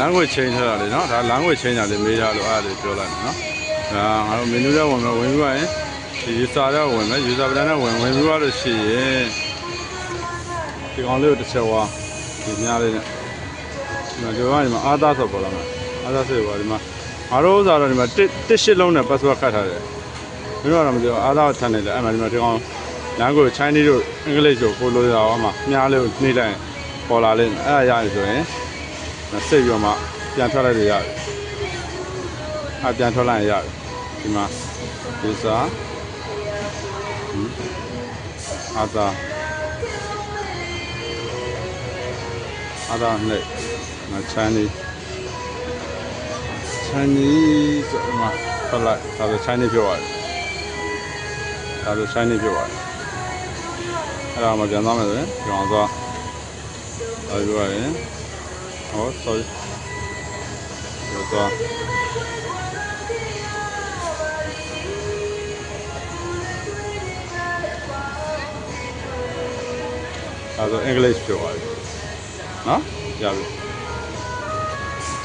language change ဆိုတာလေနော်ဒါ language change တာလေမေးရလို့အဲ့ဒါလေးပြောလိုက်မယ်နော်ဒါငါတို့ menu ထဲဝင်ပြီးသွားရင်ဒီ user ထဲဝင်မယ် user plan ထဲဝင်ပြီးသွားလို့ရှိရင်ဒီကောင်လေးကိုတစ်ချက်ဝါဒီများလေးနဲ့ဒီမှာဒီမှာအာသာဆိုပေါ်လာမှာအာသာဆိုပေါ်ဒီမှာငါတို့ဥစားတော့ဒီမှာတစ်ရှစ်လုံးနဲ့ password ခတ်ထားတယ်မင်းတို့ကတော့မပြောအာသာထန်နေတယ်အဲ့မှာဒီမှာဒီကောင် language Chinese တို့ English တို့ကိုလိုရအောင်မှာမြားလေးကိုနှိမ့်လိုက်ပေါ်လာလိမ့်မယ်အဲ့ဒါရပြီဆိုရင်စိတ်ပြီးတော့မှပြန်ထွက်လိုက်လို့ရတယ်အပြန်ထွက်လိုက်ရတယ်ဒီမှာ user အာသာနဲ့Chinese ဆိုတော့မှထွက်လိုက်ဒါဆို Chinese ပြောရတယ်ဒါဆို Chinese ပြောရတယ်အဲ့ဒါမှပြန်သွားမယ်ဆိုရင်ဒီအောင်သွားပြောရရင်ဟော sorry ပြောသွားဒါဆို English ပြောရတယ်နော်ရပြီ